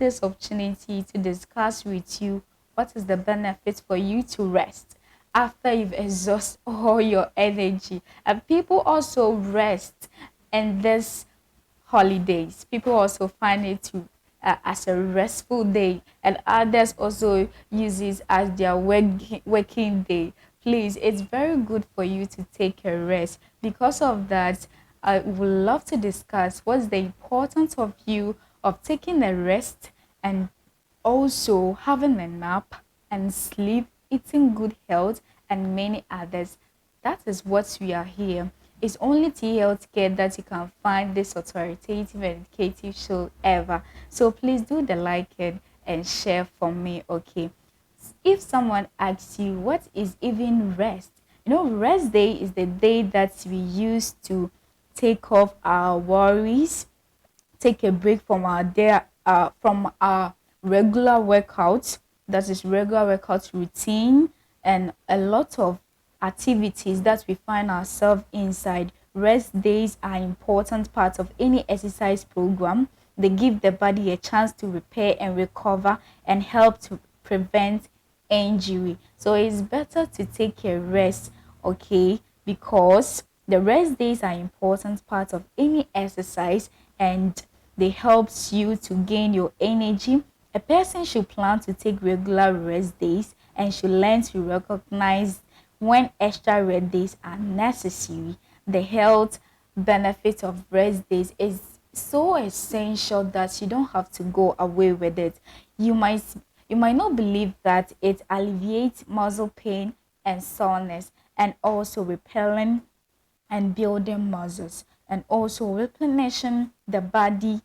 this opportunity to discuss with you what is the benefit for you to rest after you've exhausted all your energy. And people also rest in this holidays. People also find it to as a restful day, and others also use it as their working day. Please, it's very good for you to take a rest. Because of that, I would love to discuss what's the importance of you of taking a rest and also having a nap and sleep, eating good health, and many others. That is what we are here. It's only T Healthcare that you can find this authoritative and educative show ever. So please do the like it and share for me, okay? If someone asks you what is even rest, rest day is the day that we use to take off our worries, take a break from our day, from our regular workouts, that is regular workout routine, and a lot of activities that we find ourselves inside. Rest days are important part of any exercise program. They give the body a chance to repair and recover and help to prevent injury. So it's better to take a rest, okay? Because the rest days are important part of any exercise, and they helps you to gain your energy. A person should plan to take regular rest days and should learn to recognize when extra rest days are necessary. The health benefit of rest days is so essential that you don't have to go away with it. You might you might not believe that it alleviates muscle pain and soreness, and also repelling and building muscles, and also replenishing the body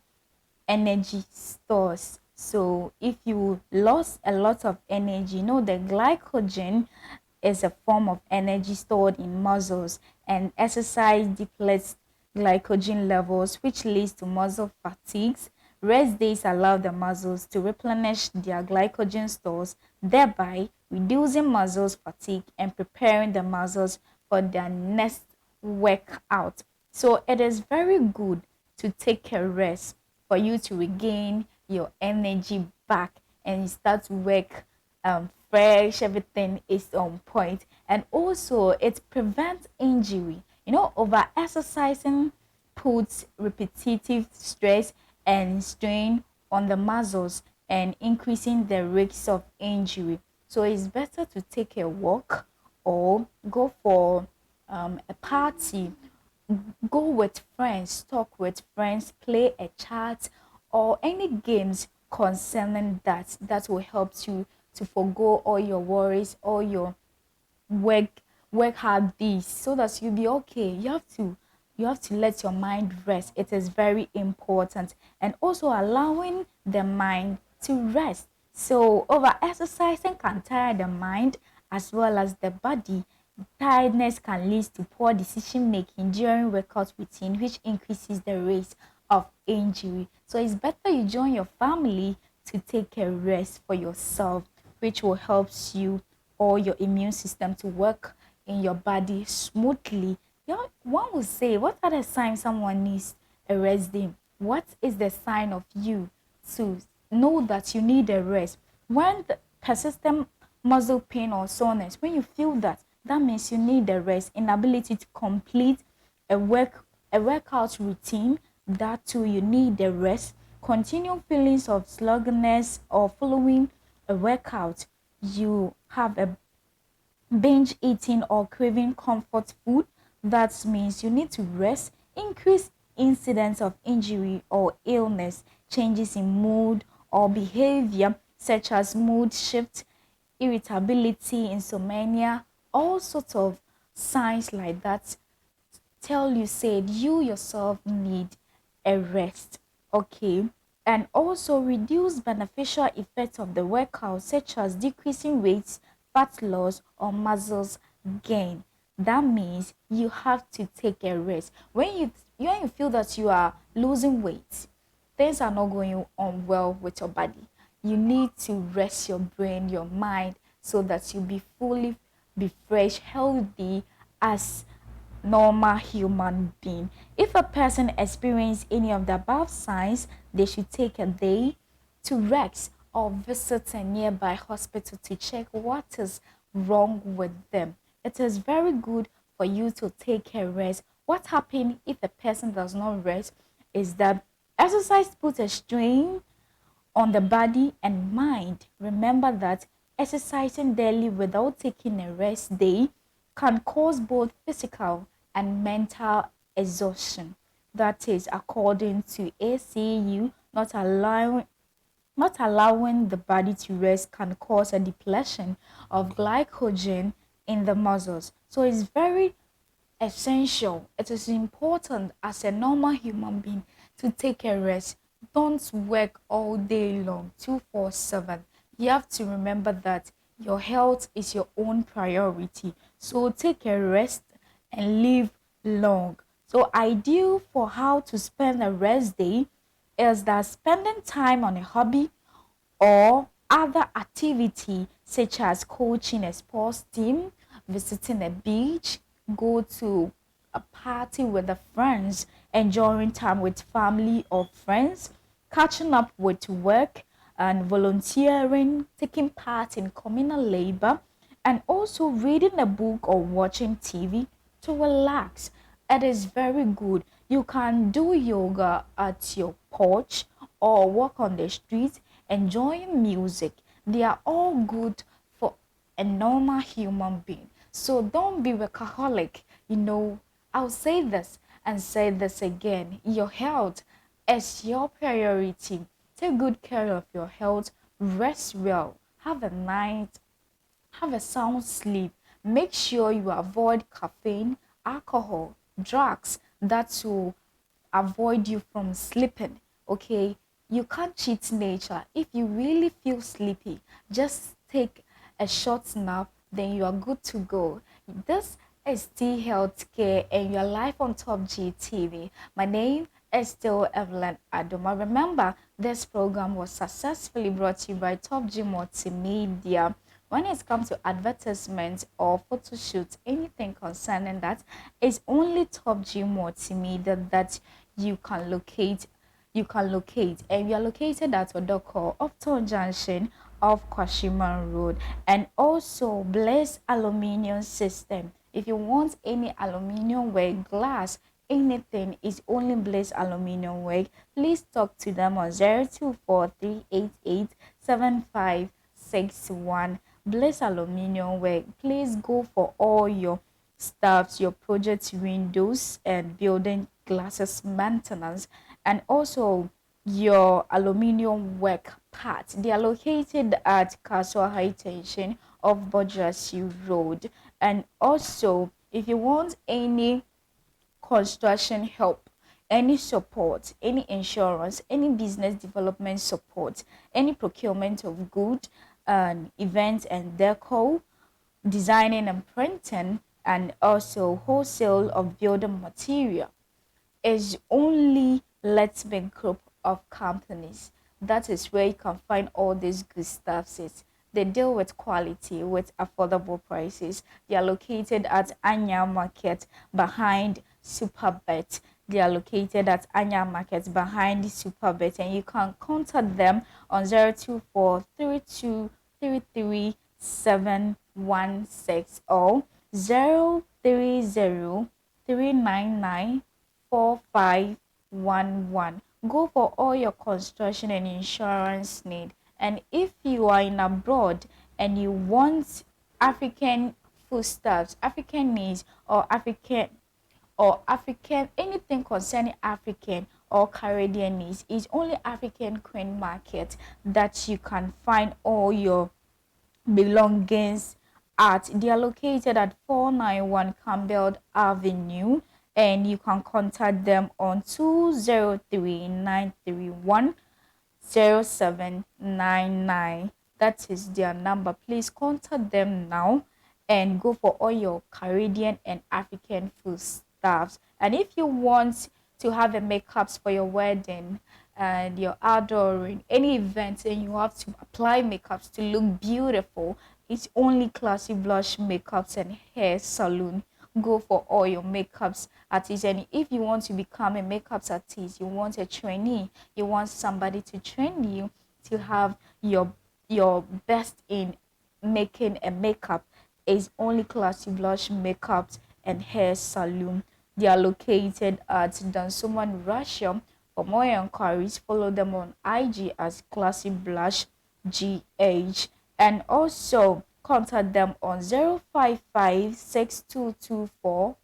energy stores. So if you lost a lot of energy, the glycogen is a form of energy stored in muscles, and exercise depletes glycogen levels, which leads to muscle fatigues. Rest days allow the muscles to replenish their glycogen stores, thereby reducing muscles fatigue and preparing the muscles for their next workout. So it is very good to take a rest for you to regain your energy back and you start to work fresh, everything is on point. And also it prevents injury. Over exercising puts repetitive stress and strain on the muscles and increasing the risk of injury. So it's better to take a walk or go for a party, go with friends, talk with friends, play a chat, or any games concerning that will help you to forgo all your worries, all your work work hard this, so that you'll be okay. You have to let your mind rest. It is very important. And also allowing the mind to rest. So over exercising can tire the mind as well as the body. Tiredness can lead to poor decision making during workout routine, which increases the risk of injury. So it's better you join your family to take a rest for yourself, which will help you or your immune system to work in your body smoothly. One will say, what are the signs someone needs a rest day? What is the sign of you to know that you need a rest? When the persistent muscle pain or soreness, when you feel that, that means you need a rest. Inability to complete a workout routine, that too you need a rest. Continual feelings of sluggishness or following a workout, you have a binge eating or craving comfort food, that means you need to rest. Increase incidence of injury or illness, changes in mood or behavior such as mood shift, irritability, insomnia, all sorts of signs like that tell you said you yourself need a rest, okay? And also reduce beneficial effects of the workout, such as decreasing weight, fat loss, or muscles gain. That means you have to take a rest. When you feel that you are losing weight, things are not going on well with your body. You need to rest your brain, your mind, so that you be fresh, healthy as normal human being. If a person experiences any of the above signs, they should take a day to rest or visit a nearby hospital to check what is wrong with them. It is very good for you to take a rest. What happens if a person does not rest is that exercise puts a strain on the body and mind. Remember that exercising daily without taking a rest day can cause both physical and mental exhaustion. That is according to ACU, not allowing the body to rest can cause a depletion of glycogen in the muscles. So it's very essential. It is important as a normal human being to take a rest. Don't work all day long, 247. You have to remember that your health is your own priority. So take a rest and live long. So ideal for how to spend a rest day is that spending time on a hobby or other activity such as coaching a sports team, visiting a beach, go to a party with the friends, enjoying time with family or friends, catching up with work and volunteering, taking part in communal labor, and also reading a book or watching TV to relax. It is very good. You can do yoga at your porch or walk on the street, enjoying music. They are all good for a normal human being. So don't be workaholic. I'll say this and say this again. Your health is your priority. Take good care of your health. Rest well. Have a sound sleep. Make sure you avoid caffeine, alcohol, drugs that will avoid you from sleeping. Okay, you can't cheat nature. If you really feel sleepy, just take a short nap, then you are good to go. This is T Healthcare and your life on Top GTV. My name is still Evelyn Adoma. Remember, this program was successfully brought to you by Top G Multimedia. When it comes to advertisements or photo shoots, anything concerning that, is only Top G Multimedia that you can locate. And we are located at Odoko, Upton Junction of Kwashiman Road, and also Blaze Aluminium System. If you want any aluminium work, glass, anything, is only Blaze Aluminium work. Please talk to them on 0243887561. Blaze Aluminium work. Please go for all your stuffs, your project windows and building glasses maintenance, and also your aluminium work parts. They are located at Castle High Tension of Bodrasi Road. And also, if you want any construction help, any support, any insurance, any business development support, any procurement of good and events and deco, designing and printing, and also wholesale of building material, is only Let's Make Group of companies. That is where you can find all these good stuff. They deal with quality, with affordable prices. They are located at Anya Market behind Superbet. They are located at Anya Market behind Superbet, and you can contact them on 02432333716 or 03039945111. Go for all your construction and insurance need. And if you are in abroad and you want African foodstuffs, African needs, or African anything concerning African or Caribbean needs, it's only African Queen Market that you can find all your belongings at. They are located at 491 Campbell Avenue, and you can contact them on 203-931-0799. That is their number. Please contact them now and go for all your Caribbean and African food stuffs. And if you want to have a makeups for your wedding and your outdoor in any event, and you have to apply makeups to look beautiful, it's only Classy Blush Makeups and Hair Salon. Go for all your makeups artists. And if you want to become a makeups artist, you want a trainee, you want somebody to train you, to have your best in making a makeup is only Classy Blush Makeups and Hair Salon. They are located at Dansoman, Russia. For more inquiries, follow them on IG as Classy Blush GH, and also contact them on 055 6224